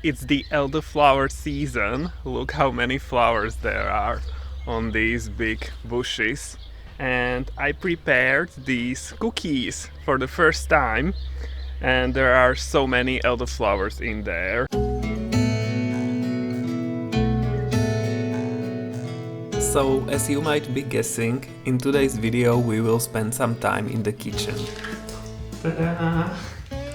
It's the elderflower season. Look how many flowers there are on these big bushes. And I prepared these cookies for the first time, and there are so many elderflowers in there. So, as you might be guessing, in today's video we will spend some time in the kitchen. Ta-da!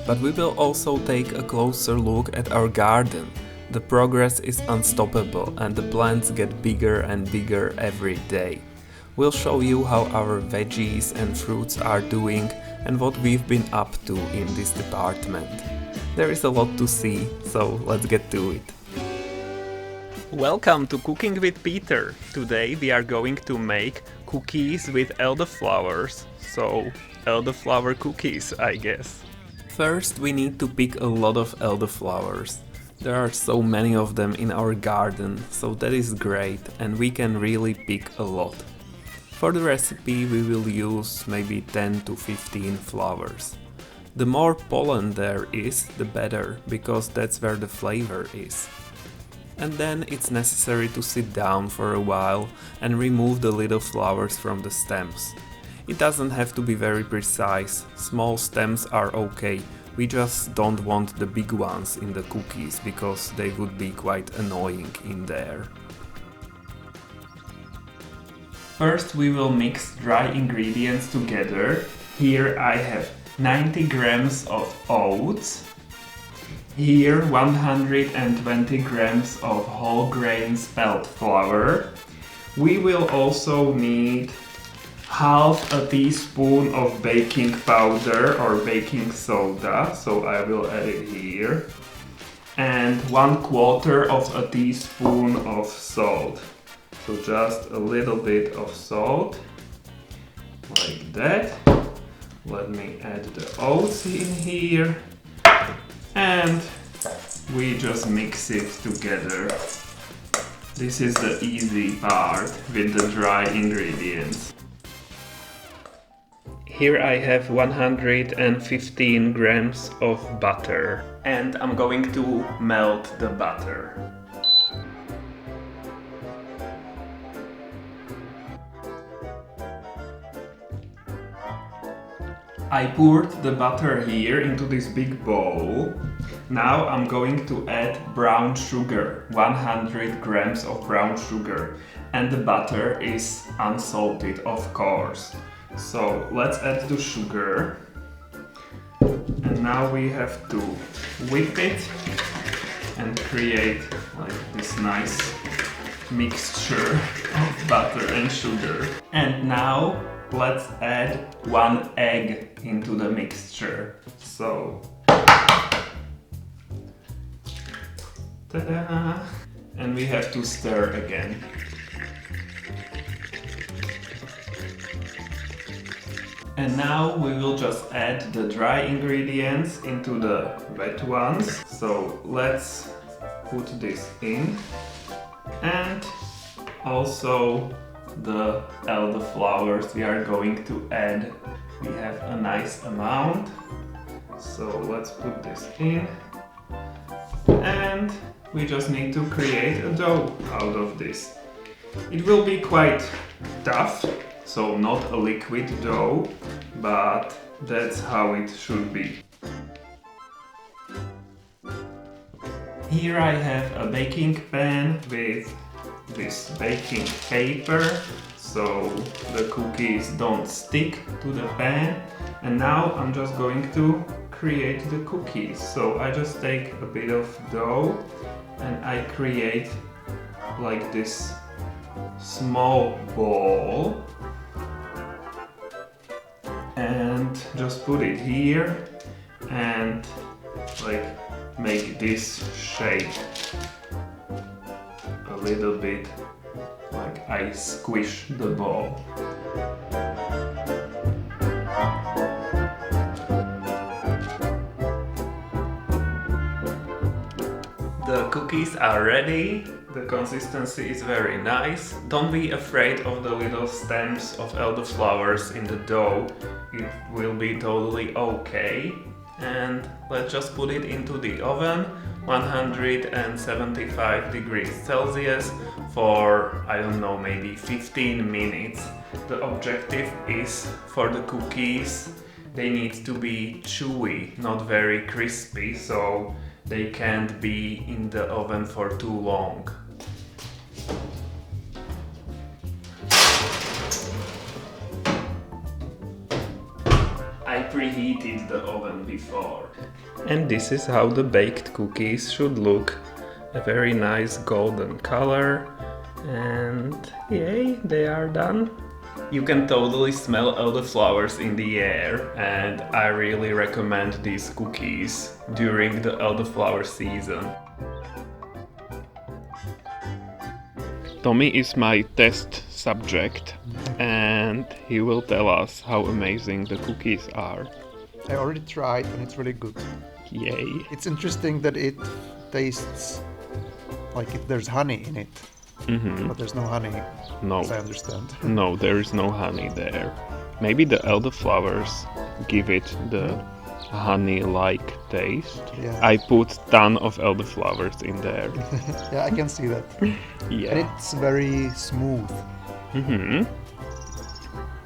But we will also take a closer look at our garden. The progress is unstoppable and the plants get bigger and bigger every day. We'll show you how our veggies and fruits are doing and what we've been up to in this department. There is a lot to see, so let's get to it. Welcome to Cooking with Peter. Today we are going to make cookies with elderflowers. So, elderflower cookies, I guess. First, we need to pick a lot of elderflowers. There are so many of them in our garden, so that is great, and we can really pick a lot. For the recipe, we will use maybe 10 to 15 flowers. The more pollen there is, the better, because that's where the flavor is. And then it's necessary to sit down for a while and remove the little flowers from the stems. It doesn't have to be very precise, small stems are okay, we just don't want the big ones in the cookies because they would be quite annoying in there. First we will mix dry ingredients together. Here I have 90 grams of oats. Here 120 grams of whole grain spelt flour. We will also need half a teaspoon of baking powder or baking soda, so I will add it here, and 1/4 of a teaspoon of salt. So just a little bit of salt, like that. Let me add the oats in here, and we just mix it together. This is the easy part with the dry ingredients. Here I have 115 grams of butter, and I'm going to melt the butter. I poured the butter here into this big bowl. Now I'm going to add brown sugar, 100 grams of brown sugar, and the butter is unsalted, of course. So let's add the sugar, and now we have to whip it and create like this nice mixture of butter and sugar. And now let's add 1 egg into the mixture. So, ta-da! And we have to stir again. And now we will just add the dry ingredients into the wet ones. So let's put this in, and also the elderflowers we are going to add. We have a nice amount, so let's put this in, and we just need to create a dough out of this. It will be quite tough, so not a liquid dough, but that's how it should be. Here I have a baking pan with this baking paper, so the cookies don't stick to the pan. And now I'm just going to create the cookies. So I just take a bit of dough and I create like this small ball and just put it here and like make this shape a little bit like I squish the ball. The cookies are ready. The consistency is very nice. Don't be afraid of the little stems of elderflowers in the dough. It will be totally okay. And let's just put it into the oven 175 degrees Celsius for, I don't know, maybe 15 minutes. The objective is for the cookies, they need to be chewy, not very crispy, so they can't be in the oven for too long. I preheated the oven before. And this is how the baked cookies should look. A very nice golden color. And yay, they are done. You can totally smell elderflowers in the air, and I really recommend these cookies during the elderflower season. Tommy is my test subject, and he will tell us how amazing the cookies are. I already tried and it's really good. Yay! It's interesting that it tastes like if there's honey in it, but there's no honey, No, as I understand. no, there is no honey there. Maybe the elderflowers give it the honey-like taste. Yeah. I put ton of elderflowers in there. Yeah, I can see that. Yeah. And it's very smooth.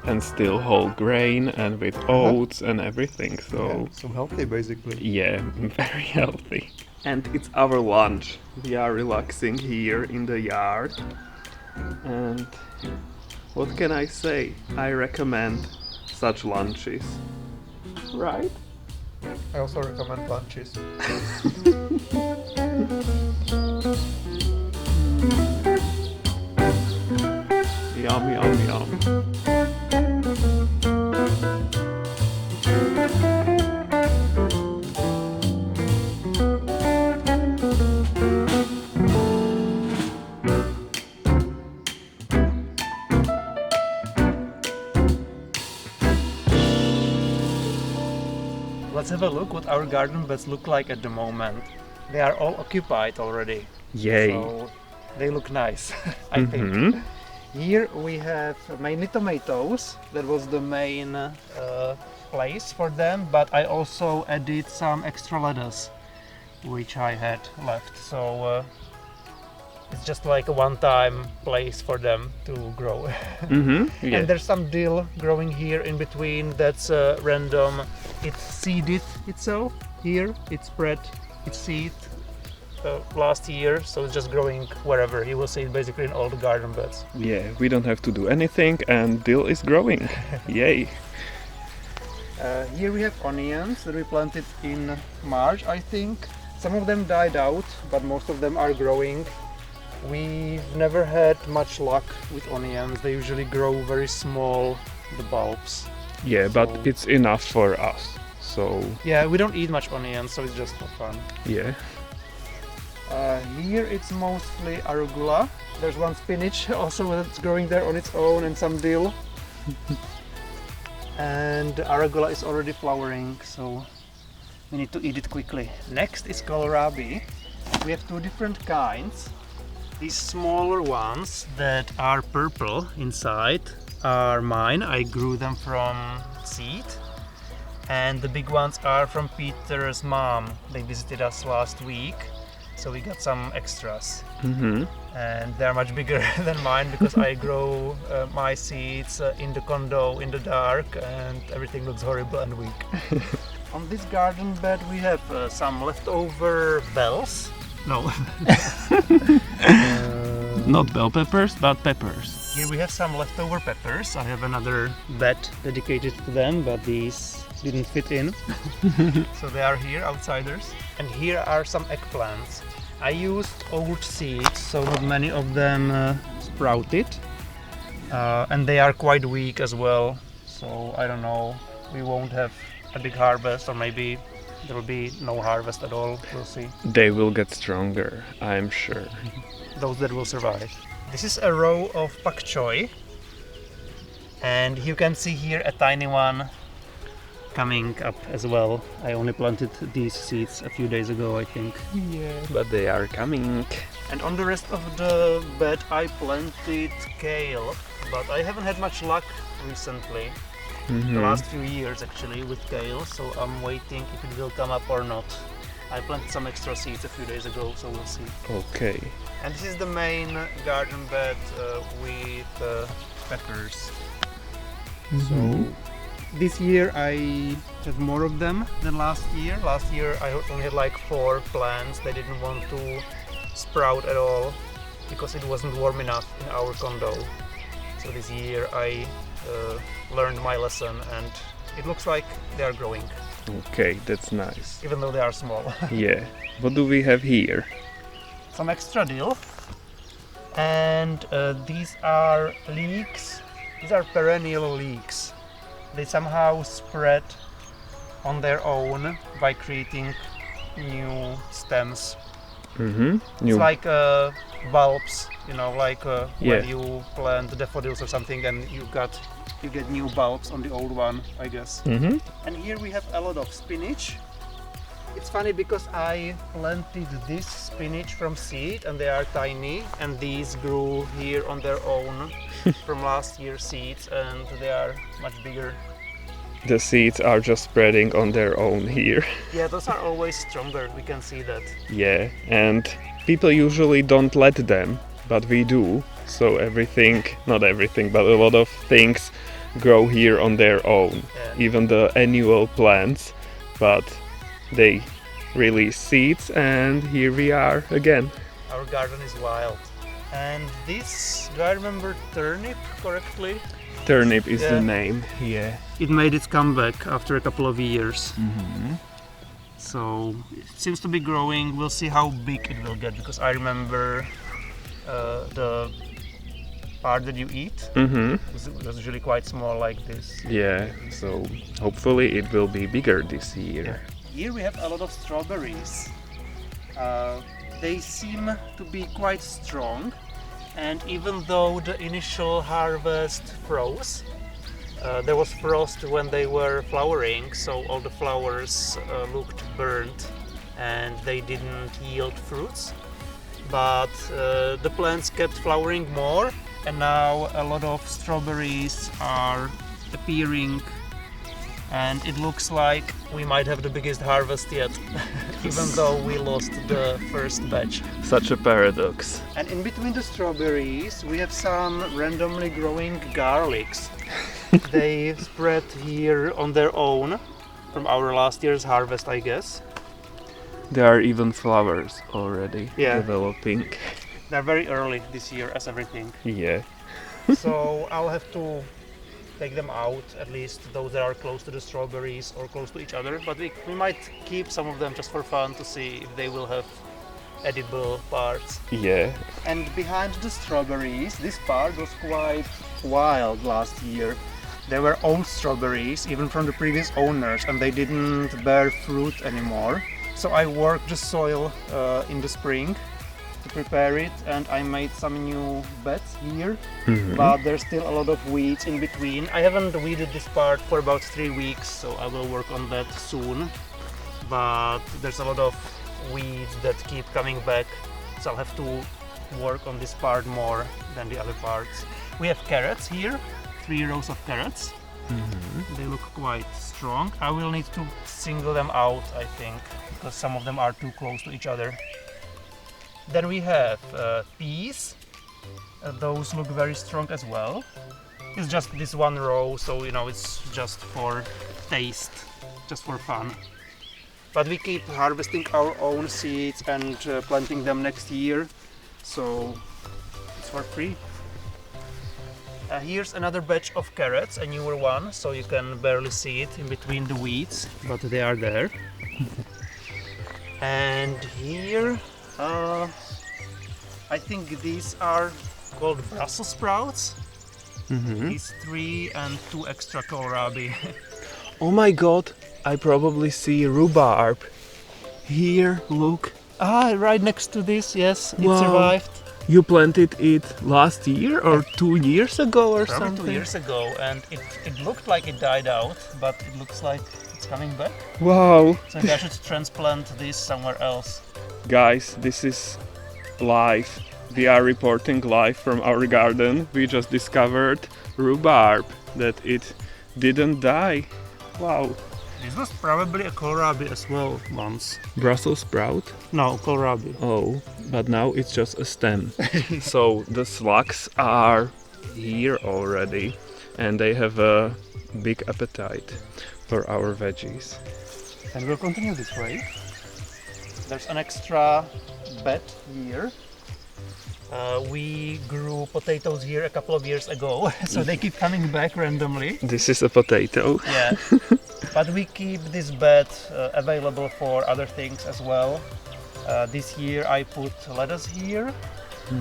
And still whole grain and with oats and everything, so Yeah, so healthy basically. yeah, very healthy. And it's our lunch. We are relaxing here in the yard. And what can I say? I recommend such lunches. Right? I also recommend lunches. Yum, yum, yum. Let's have a look what our garden beds look like at the moment. They are all occupied already. Yay. So they look nice, I think. Here we have mainly tomatoes. That was the main place for them, but I also added some extra lettuce, which I had left. So it's just like a one-time place for them to grow. Yeah. And there's some dill growing here in between. That's random. It seeded itself here. It spread its seed last year, so it's just growing wherever. You will see it basically in all the garden beds. Yeah, we don't have to do anything and dill is growing. Yay. Here we have onions that we planted in March, I think. Some of them died out, but most of them are growing. We've never had much luck with onions. They usually grow very small, the bulbs. Yeah, but it's enough for us. So Yeah, we don't eat much onions, so it's just for fun. yeah. Here it's mostly arugula. There's one spinach also that's growing there on its own, and some dill. And the arugula is already flowering, so we need to eat it quickly. Next is kohlrabi. We have two different kinds. These smaller ones that are purple inside are mine. I grew them from seed. And the big ones are from Peter's mom. They visited us last week, so we got some extras. And they're much bigger than mine because I grow my seeds in the condo in the dark, and everything looks horrible and weak. On this garden bed we have some leftover bells. No. Not bell peppers, but peppers. Here we have some leftover peppers. I have another bed dedicated to them, but these didn't fit in. So they are here, outsiders. And here are some eggplants. I used old seeds, so not many of them sprouted. And they are quite weak as well. So I don't know, we won't have a big harvest, or maybe there will be no harvest at all. We'll see. They will get stronger, I'm sure. Those that will survive. This is a row of pak choi, and you can see here a tiny one coming up as well. I only planted these seeds a few days ago, I think. Yeah, but they are coming. And on the rest of the bed I planted kale, but I haven't had much luck recently. The last few years actually with kale, so I'm waiting if it will come up or not. I planted some extra seeds a few days ago, so we'll see. Okay. And this is the main garden bed with peppers. So this year I have more of them than last year. Last year I only had like 4 plants. They didn't want to sprout at all because it wasn't warm enough in our condo. So this year I learned my lesson and it looks like they are growing. Okay, that's nice. Even though they are small. Yeah. What do we have here? Some extra dill. And these are leeks. These are perennial leeks. They somehow spread on their own by creating new stems. It's like bulbs, you know, like when you plant daffodils or something and you get new bulbs on the old one, I guess. And here we have a lot of spinach. It's funny because I planted this spinach from seed and they are tiny, and these grew here on their own from last year's seeds and they are much bigger. The seeds are just spreading on their own here. Yeah, those are always stronger, we can see that. Yeah, and people usually don't let them, but we do. So everything, not everything, but a lot of things grow here on their own. Yeah. Even the annual plants, but they release seeds and here we are again. Our garden is wild. And this, do I remember turnip correctly? Turnip is the name, yeah. It made its comeback after a couple of years. So it seems to be growing. We'll see how big it will get because I remember the part that you eat was usually quite small like this. Yeah, so hopefully it will be bigger this year. Here we have a lot of strawberries. They seem to be quite strong, and even though the initial harvest froze, there was frost when they were flowering, so all the flowers looked burnt and they didn't yield fruits. But the plants kept flowering more, and now a lot of strawberries are appearing, and it looks like we might have the biggest harvest yet, even though we lost the first batch. Such a paradox. And in between the strawberries we have some randomly growing garlics. They spread here on their own from our last year's harvest, I guess. There are even flowers already developing. They're very early this year as everything. Yeah. So I'll have to take them out, at least those that are close to the strawberries or close to each other, but we might keep some of them just for fun to see if they will have edible parts. Yeah. And behind the strawberries, this part was quite wild last year. There were old strawberries, even from the previous owners, and they didn't bear fruit anymore. So I worked the soil in the spring to prepare it, and I made some new beds here, but there's still a lot of weeds in between. I haven't weeded this part for about 3 weeks, so I will work on that soon. But there's a lot of weeds that keep coming back, so I'll have to work on this part more than the other parts. We have carrots here, 3 rows of carrots. They look quite strong. I will need to single them out, I think, because some of them are too close to each other. Then we have peas. Those look very strong as well. It's just this one row, so you know, it's just for taste, just for fun. But we keep harvesting our own seeds and planting them next year, so it's for free. Here's another batch of carrots, a newer one, so you can barely see it in between the weeds, but they are there. And here, I think these are called Brussels sprouts. These 3 and 2 extra kohlrabi. Oh my god, I probably see rhubarb. Here, look. Ah, right next to this, yes, it Wow. survived. You planted it last year or 2 years ago or Probably something? 2 years ago, and it looked like it died out, but it looks like it's coming back. Wow. So maybe I should transplant this somewhere else. Guys, this is live. We are reporting live from our garden. We just discovered rhubarb, that it didn't die. Wow. This was probably a kohlrabi as well once. Brussels sprout? No, kohlrabi. Oh, but now it's just a stem. So the slugs are here already and they have a big appetite for our veggies. And we'll continue this way. There's an extra bed here. We grew potatoes here a couple of years ago, so they keep coming back randomly. This is a potato. Yeah, but we keep this bed available for other things as well. This year I put lettuce here.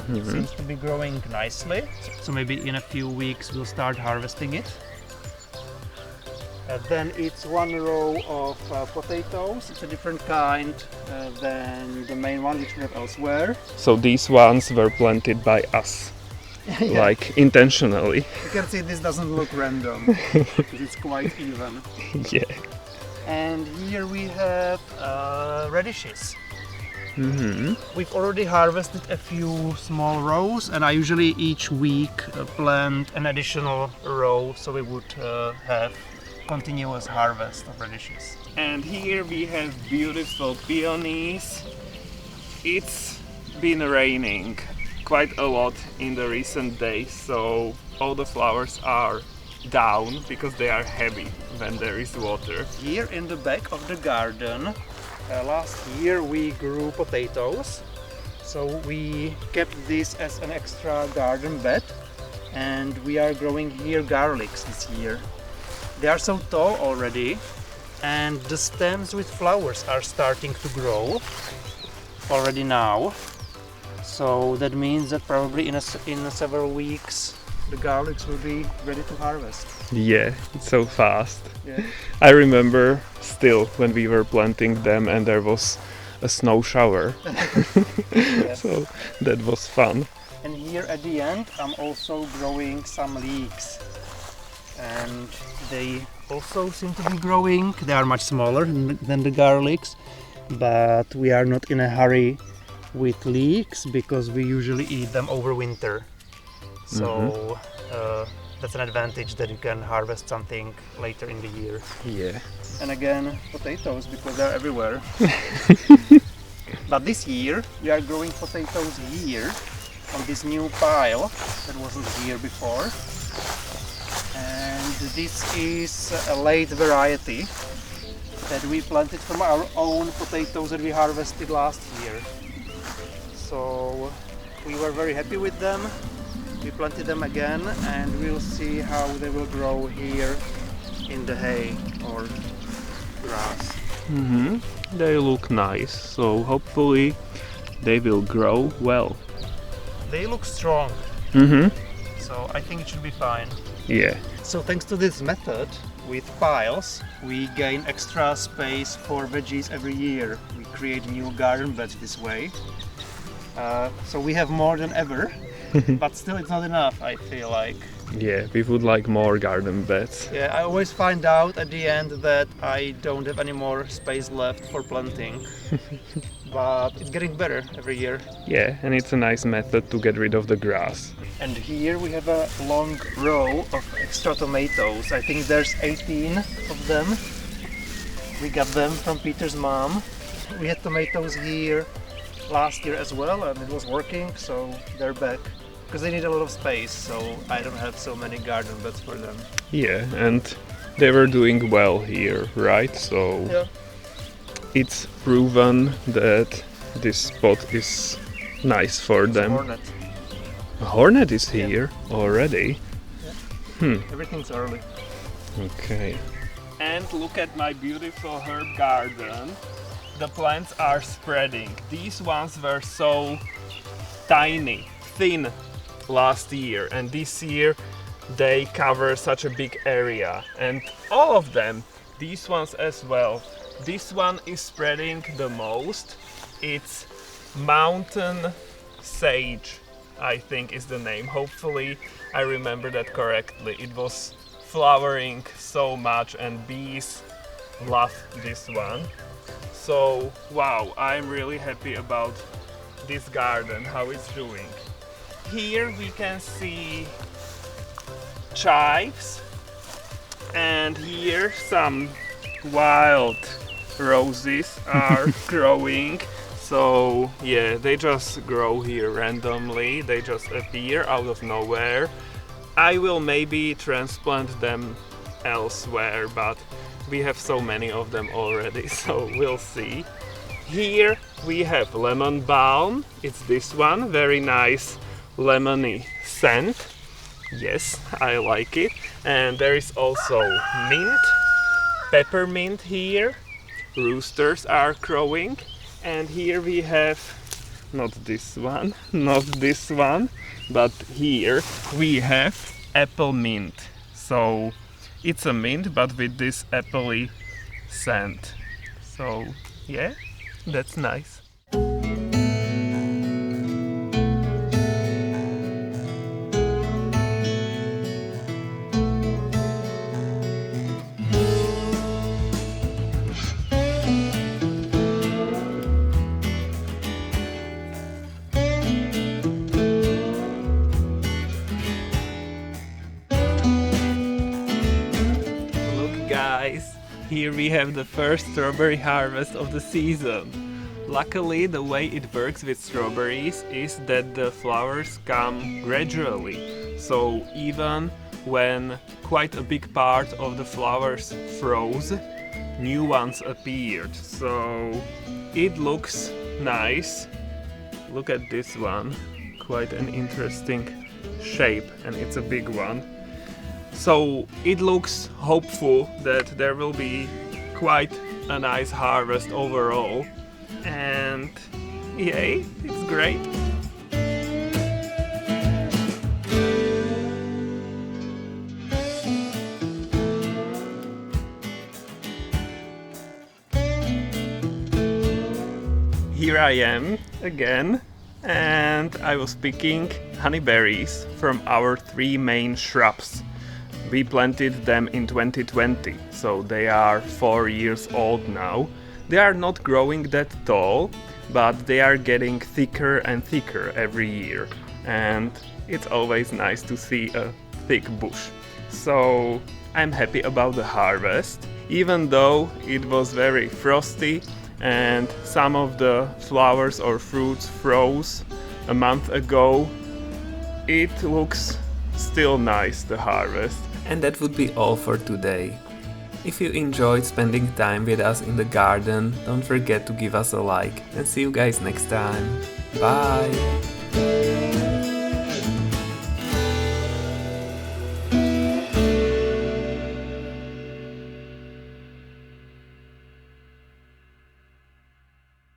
Seems to be growing nicely. So maybe in a few weeks we'll start harvesting it. Then it's one row of potatoes. It's a different kind than the main one which we have elsewhere. So these ones were planted by us, Yeah. like intentionally. You can see this doesn't look random because it's quite even. Yeah. And here we have radishes. Mm-hmm. We've already harvested a few small rows, and I usually each week plant an additional row so we would have continuous harvest of radishes. And here we have beautiful peonies. It's been raining quite a lot in the recent days, so all the flowers are down because they are heavy when there is water. Here in the back of the garden, last year we grew potatoes, so we kept this as an extra garden bed, and we are growing here garlics this year. They are so tall already, and the stems with flowers are starting to grow already now. So that means that probably in several weeks the garlics will be ready to harvest. Yeah, it's so fast. Yeah. I remember still when we were planting them and there was a snow shower. Yes. So that was fun. And here at the end I'm also growing some leeks, and they also seem to be growing. They are much smaller than the garlics, but we are not in a hurry with leeks because we usually eat them over winter. So that's an advantage that you can harvest something later in the year. Yeah. And again, potatoes because they're everywhere. But this year we are growing potatoes here on this new pile that wasn't here before. And this is a late variety that we planted from our own potatoes that we harvested last year. So we were very happy with them. We planted them again, and we'll see how they will grow here in the hay or grass. Mm-hmm. They look nice, so hopefully they will grow well. They look strong, Mm-hmm. so I think it should be fine. Yeah. So thanks to this method with piles, we gain extra space for veggies every year. We create new garden beds this way. So we have more than ever, but still it's not enough, I feel like. Yeah, we would like more garden beds. Yeah, I always find out at the end that I don't have any more space left for planting. But it's getting better every year. Yeah, and it's a nice method to get rid of the grass. And here we have a long row of extra tomatoes. I think there's 18 of them. We got them from Peter's mom. We had tomatoes here last year as well, and it was working, so they're back. Because they need a lot of space, so I don't have so many garden beds for them. Yeah, and they were doing well here, right? So Yeah. it's proven that this spot is nice for them. Hornet. A hornet is here already. Everything's early. Okay. And look at my beautiful herb garden. The plants are spreading. These ones were so tiny, thin last year, and this year they cover such a big area. And all of them, these ones as well. This one is spreading the most. It's mountain sage, I think is the name. Hopefully I remember that correctly. It was flowering so much and bees love this one. So wow, I'm really happy about this garden, how it's doing. Here we can see chives, and here some wild roses are growing. So yeah, they just grow here randomly, they just appear out of nowhere. I will maybe transplant them elsewhere, but we have so many of them already, so we'll see. Here we have lemon balm, it's this one, very nice lemony scent. Yes, I like it. And there is also mint, peppermint here, roosters are crowing. And here we have, not this one, but here we have apple mint. So it's a mint but with this appley scent. So yeah, that's nice. Guys, here we have the first strawberry harvest of the season. Luckily, the way it works with strawberries is that the flowers come gradually. So even when quite a big part of the flowers froze, new ones appeared. So it looks nice. Look at this one, quite an interesting shape, and it's a big one. So it looks hopeful that there will be quite a nice harvest overall, and yay, it's great. Here I am again, and I was picking honeyberries from our 3 main shrubs. We planted them in 2020, so they are 4 years old now. They are not growing that tall, but they are getting thicker and thicker every year. And it's always nice to see a thick bush. So I'm happy about the harvest, even though it was very frosty and some of the flowers or fruits froze a month ago. It looks still nice, the harvest. And that would be all for today. If you enjoyed spending time with us in the garden, don't forget to give us a like, and see you guys next time. Bye!